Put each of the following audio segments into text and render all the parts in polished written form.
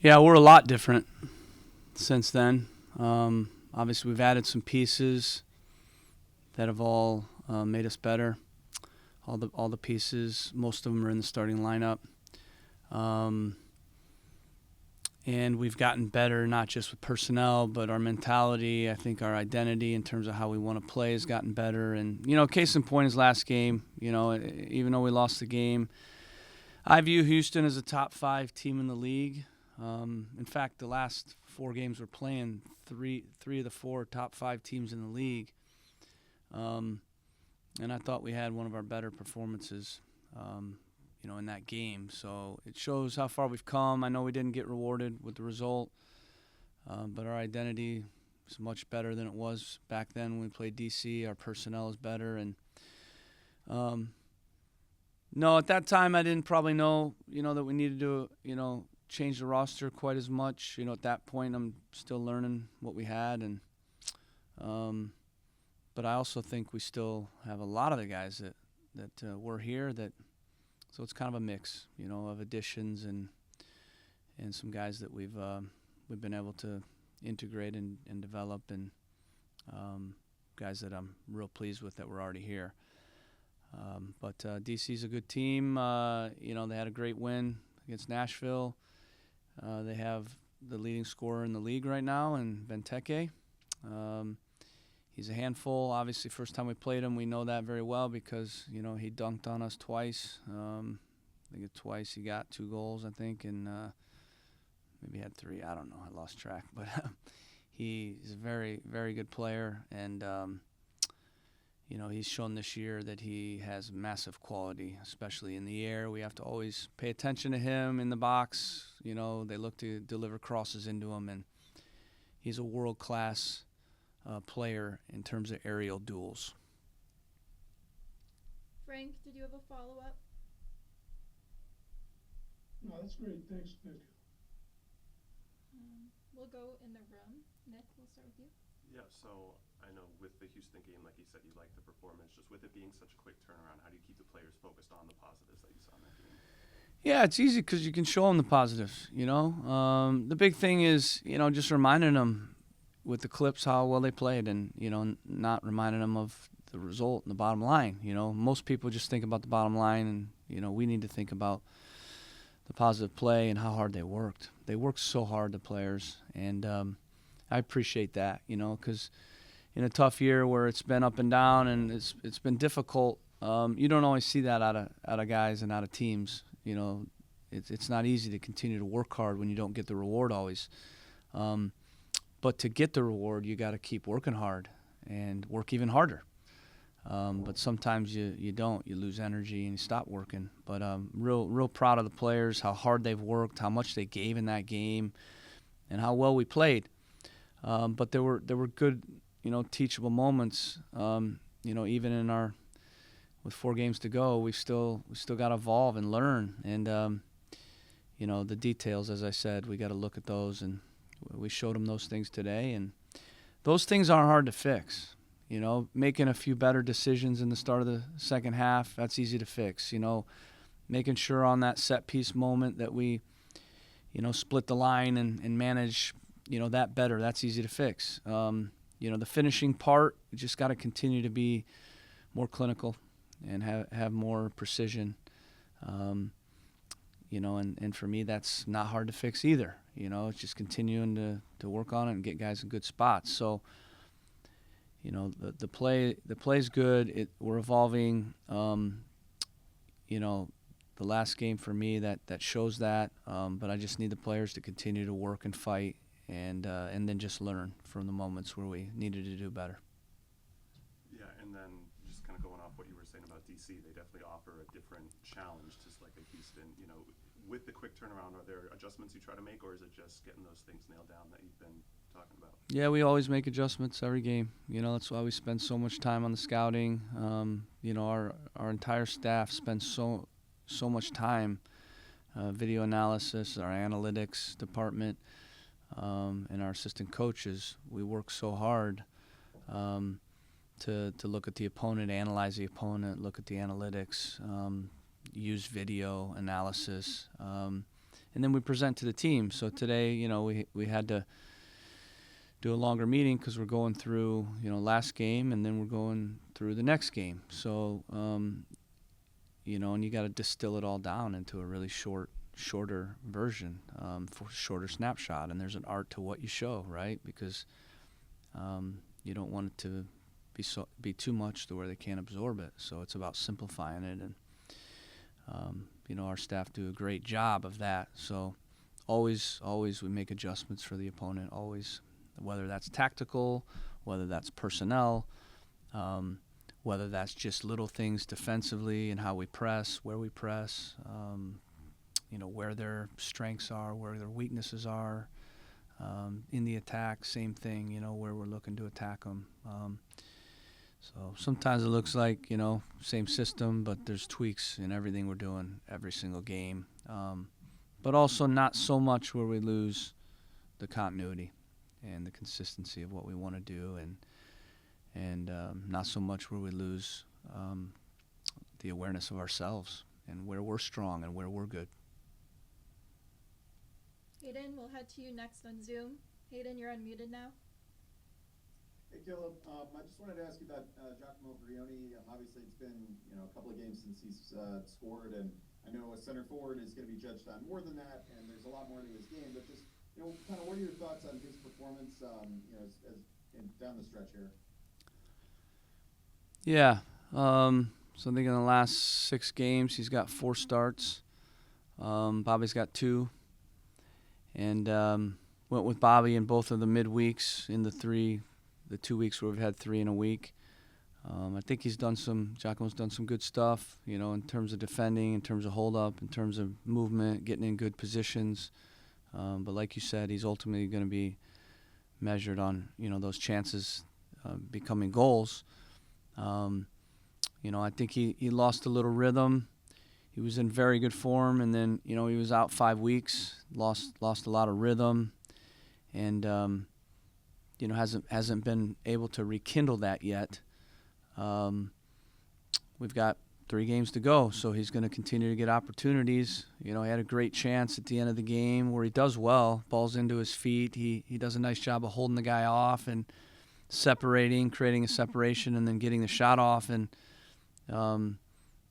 Yeah, we're a lot different since then. Obviously, we've added some pieces that have all made us better. All the pieces, most of them are in the starting lineup. And we've gotten better, not just with personnel, but our mentality. I think our identity in terms of how we want to play has gotten better. And, case in point is last game. Even though we lost the game, I view Houston as a top 5 team in the league. In fact, the last 4 games we're playing, three of the 4 top 5 teams in the league. And I thought we had one of our better performances, in that game. So it shows how far we've come. I know we didn't get rewarded with the result, but our identity is much better than it was back then when we played DC. Our personnel is better. And, no, at that time I didn't probably know, that we needed to, change the roster quite as much. At that point I'm still learning what we had. And but I also think we still have a lot of the guys that were here so it's kind of a mix, of additions and some guys that we've been able to integrate and develop, and guys that I'm real pleased with that were already here. But DC's a good team. They had a great win against Nashville. They have the leading scorer in the league right now in Benteke. He's a handful. Obviously, first time we played him, we know that very well because, he dunked on us twice. I think twice he got 2 goals, I think, and maybe had 3. I don't know. I lost track. But he's a very, very good player. And, he's shown this year that he has massive quality, especially in the air. We have to always pay attention to him in the box. They look to deliver crosses into him, and he's a world-class player in terms of aerial duels. Frank, did you have a follow-up? No, that's great. Thanks, Nick. We'll go in the room. Nick, we'll start with you. Yeah, so I know with the Houston game, like you said, you liked the performance. Just with it being such a quick turnaround, how do you keep the players focused on the positives that you saw in that game? Yeah, it's easy because you can show them the positives, The big thing is, just reminding them with the clips how well they played, and, not reminding them of the result and the bottom line. Most people just think about the bottom line, and, we need to think about the positive play and how hard they worked. They worked so hard, the players, and I appreciate that, because in a tough year where it's been up and down and it's been difficult, you don't always see that out of guys and out of teams. It's not easy to continue to work hard when you don't get the reward always. But to get the reward, you got to keep working hard and work even harder. But sometimes you don't. You lose energy and you stop working. But real proud of the players, how hard they've worked, how much they gave in that game, and how well we played. But there were good, teachable moments. Even in with 4 games to go, we still got to evolve and learn. And the details, as I said, we got to look at those, and we showed them those things today. And those things aren't hard to fix. Making a few better decisions in the start of the second half, that's easy to fix. Making sure on that set piece moment that we, split the line and manage, that better, that's easy to fix. The finishing part, you just got to continue to be more clinical and have more precision. And for me, that's not hard to fix either. It's just continuing to work on it and get guys in good spots. So, the play's good. We're evolving. The last game for me that shows that. But I just need the players to continue to work and fight, and then just learn from the moments where we needed to do better. Yeah, and then just kind of going off what you were saying about DC, they definitely offer a different challenge, just like a Houston. With the quick turnaround, are there adjustments you try to make, or is it just getting those things nailed down that you've been talking about? Yeah, we always make adjustments every game. That's why we spend so much time on the scouting. Our entire staff spends so much time, video analysis, our analytics department, and our assistant coaches. We work so hard to look at the opponent, analyze the opponent, look at the analytics, use video analysis. And and then we present to the team. So today, we had to do a longer meeting because we're going through, last game, and then we're going through the next game. So, and you got to distill it all down into a really shorter version, for shorter snapshot. And there's an art to what you show, right? Because you don't want it to be too much to where they can't absorb it. So it's about simplifying it, and our staff do a great job of that. So always we make adjustments for the opponent. Always, whether that's tactical, whether that's personnel, whether that's just little things defensively and how we press, where we press, where their strengths are, where their weaknesses are. In the attack, same thing, where we're looking to attack them. So sometimes it looks like, same system, but there's tweaks in everything we're doing every single game. But also not so much where we lose the continuity and the consistency of what we want to do, and not so much where we lose the awareness of ourselves and where we're strong and where we're good. Hayden, we'll head to you next on Zoom. Hayden, you're unmuted now. Hey, Caleb. I just wanted to ask you about Giacomo Brioni. Obviously, it's been a couple of games since he's scored, and I know a center forward is going to be judged on more than that, and there's a lot more to his game. But just kind of what are your thoughts on his performance, as down the stretch here? Yeah. So I think in the last 6 games, he's got 4 starts. Bobby's got 2. And went with Bobby in both of the midweeks, in the 2 weeks where we've had 3 in a week. I think Giacomo's done some good stuff, in terms of defending, in terms of hold up, in terms of movement, getting in good positions. But like you said, he's ultimately going to be measured on, those chances becoming goals. I think he lost a little rhythm. He was in very good form, and then, he was out 5 weeks, lost a lot of rhythm, and, hasn't been able to rekindle that yet. We've got 3 games to go, so he's going to continue to get opportunities. He had a great chance at the end of the game where he does well, balls into his feet. He does a nice job of holding the guy off and separating, creating a separation, and then getting the shot off, and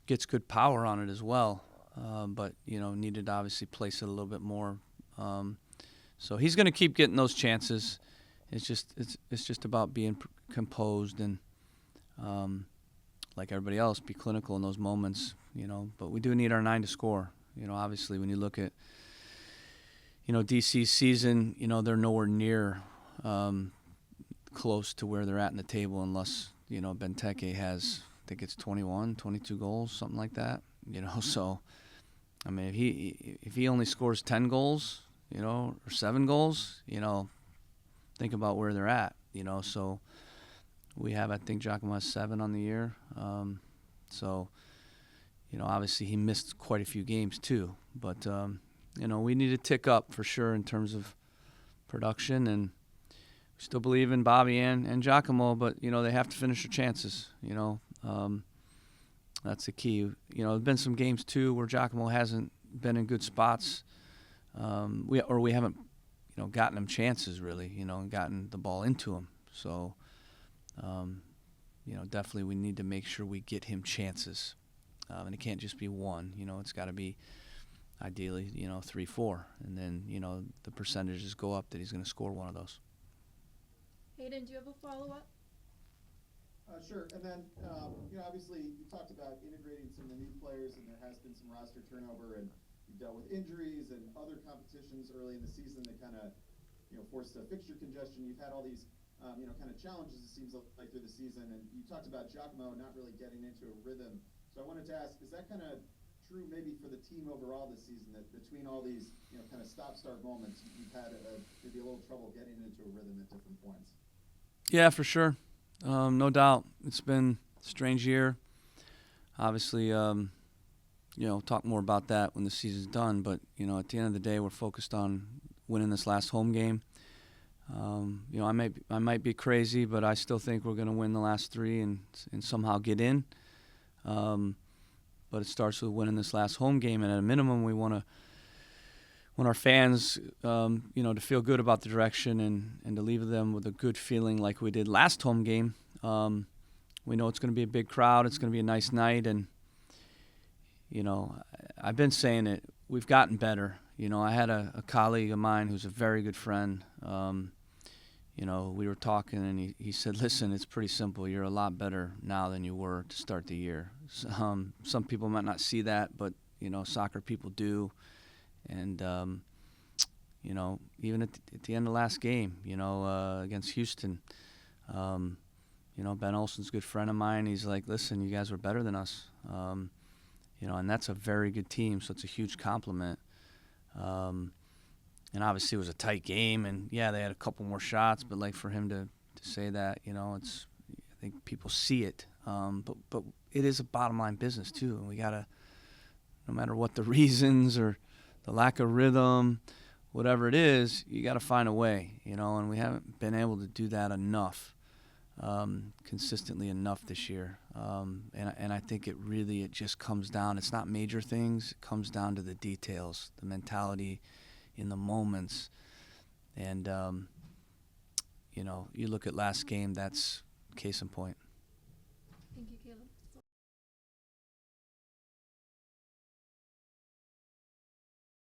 gets good power on it as well. But, needed to obviously place it a little bit more. So he's going to keep getting those chances. It's just about being composed and, like everybody else, be clinical in those moments, But we do need our 9 to score. Obviously when you look at, DC's season, they're nowhere near close to where they're at in the table unless, Benteke has, I think it's 21, 22 goals, something like that. So, I mean, if he only scores 10 goals, or 7 goals, think about where they're at, So we have, I think, Giacomo has 7 on the year. So, obviously he missed quite a few games too. But, we need to tick up for sure in terms of production, and we still believe in Bobby and Giacomo, but, they have to finish their chances, That's the key. There's been some games too where Giacomo hasn't been in good spots. We haven't, gotten him chances really, and gotten the ball into him. So, definitely we need to make sure we get him chances. And it can't just be 1, it's got to be ideally, 3, 4. And then, the percentages go up that he's going to score one of those. Hayden, do you have a follow-up? Sure. And then, obviously you talked about integrating some of the new players, and there has been some roster turnover, and you've dealt with injuries and other competitions early in the season that kind of, forced a fixture congestion. You've had all these, kind of challenges, it seems like, through the season, and you talked about Giacomo not really getting into a rhythm. So I wanted to ask, is that kind of true maybe for the team overall this season, that between all these, kind of stop-start moments, you've had maybe a little trouble getting into a rhythm at different points? Yeah, for sure. No doubt. It's been a strange year. Obviously, talk more about that when the season's done. But, at the end of the day, we're focused on winning this last home game. I might be crazy, but I still think we're going to win the last 3 and somehow get in. But it starts with winning this last home game, and at a minimum, we want want our fans, to feel good about the direction and to leave them with a good feeling like we did last home game. We know it's going to be a big crowd. It's going to be a nice night. And, I've been saying it. We've gotten better. I had a colleague of mine who's a very good friend. We were talking, and he said, listen, it's pretty simple. You're a lot better now than you were to start the year. Some people might not see that, but, soccer people do. And, even at the end of last game, against Houston, Ben Olsen's a good friend of mine. He's like, listen, you guys were better than us. And that's a very good team, so it's a huge compliment. And obviously it was a tight game, and yeah, they had a couple more shots, but like for him to say that, it's, I think people see it. But it is a bottom line business too, and we gotta, no matter what the reasons or the lack of rhythm, whatever it is, you gotta find a way, and we haven't been able to do that enough, consistently enough this year. And I think it just comes down, it's not major things, it comes down to the details, the mentality in the moments. And, you look at last game, that's case in point.